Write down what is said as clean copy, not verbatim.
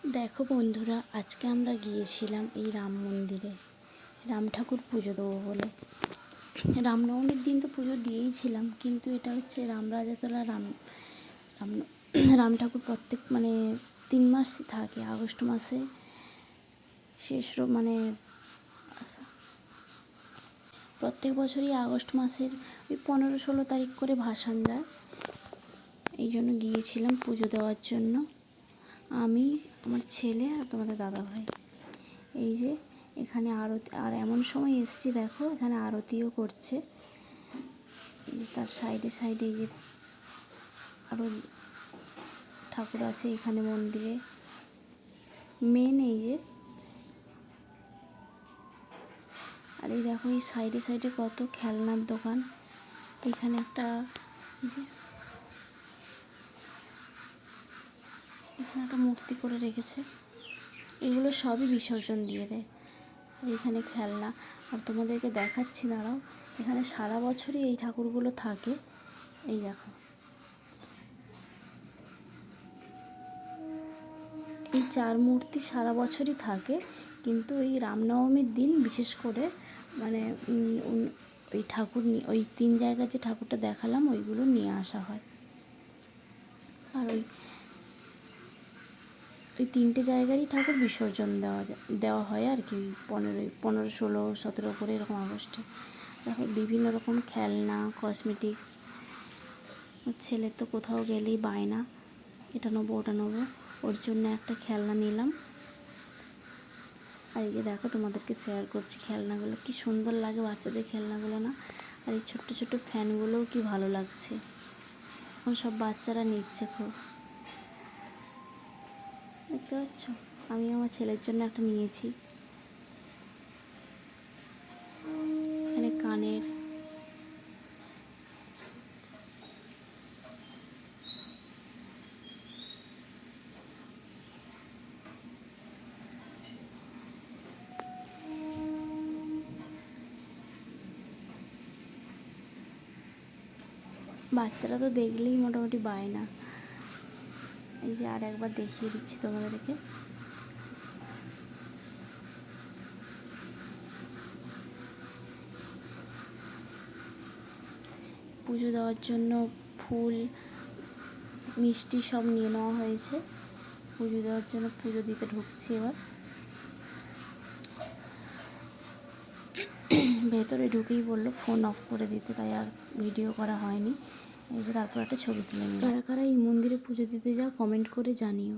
দেখো বন্ধুরা, আজকে আমরা গিয়েছিলাম এই রাম মন্দিরে রাম ঠাকুর পুজো দেবো বলে। রামনবমীর দিন তো পুজো দিয়েইছিলাম, কিন্তু এটা হচ্ছে রামরাজাতলা রাম রাম রাম ঠাকুর প্রত্যেক 3 মাস থাকে। আগস্ট মাসে শেষ প্রত্যেক বছরই আগস্ট মাসের ওই 15-16 তারিখ করে ভাসান যায়। এই জন্য গিয়েছিলাম পুজো দেওয়ার জন্য, আমি, আমার ছেলে আর তোমাদের দাদা ভাই। এই যে এখানে আরতি, আর এমন সময় এসেছি দেখো এখানে আরতিও করছে। তার সাইডে সাইডে এই যে আরও ঠাকুর আছে এখানে মন্দিরে। মেন এই যে, আর এই দেখো এই সাইডে সাইডে কত খেলনার দোকান। এখানে একটা এখানে একটা মূর্তি করে রেখেছে, এগুলো সবই বিসর্জন দিয়ে দেয়। আর এখানে খেলনা, আর তোমাদেরকে দেখাচ্ছি দাঁড়াও। এখানে সারা বছরই এই ঠাকুরগুলো থাকে। এই দেখো, এই 4 মূর্তি সারা বছরই থাকে, কিন্তু এই রামনবমীর দিন বিশেষ করে ওই ঠাকুর ওই 3 জায়গায় যে ঠাকুরটা দেখালাম ওইগুলো নিয়ে আসা হয়। আর ওই 3টে জায়গারই ঠাকুর বিসর্জন দেওয়া হয় আর কি। 15, 16, 17 করে এরকম আগস্টে। দেখো বিভিন্ন রকম খেলনা, কসমেটিক্স। ছেলের তো কোথাও গেলেই বায়না, এটা নেবো ওটা নেবো, ওর জন্য একটা খেলনা নিলাম। আর এই যে দেখো তোমাদেরকে শেয়ার করছি খেলনাগুলো, কি সুন্দর লাগে বাচ্চাদের খেলনাগুলো না। আর এই ছোট্ট ছোট্ট ফ্যানগুলোও কি ভালো লাগছে, এখন সব বাচ্চারা নিচ্ছে খুব। দেখতে পাচ্ছ, আমি আমার ছেলের জন্য একটা নিয়েছি। এখানে কানের, বাচ্চারা তো দেখলেই মোটামুটি বায়না। এই যে আর একবার দেখিয়ে দিচ্ছি তোমাদেরকে। পুজো দেওয়ার জন্য ফুল, মিষ্টি সব নিয়ে নেওয়া হয়েছে। পুজো দেওয়ার জন্য পুজো দিতে ঢুকছি এবার। ভেতরে ঢুকেই বললো ফোন অফ করে দিতে, তাই আর ভিডিও করা হয়নি। এই যে তারপর একটা ছবি তুলে নিই। কারা কারা এই মন্দিরে পুজো দিতে যাও কমেন্ট করে জানিও।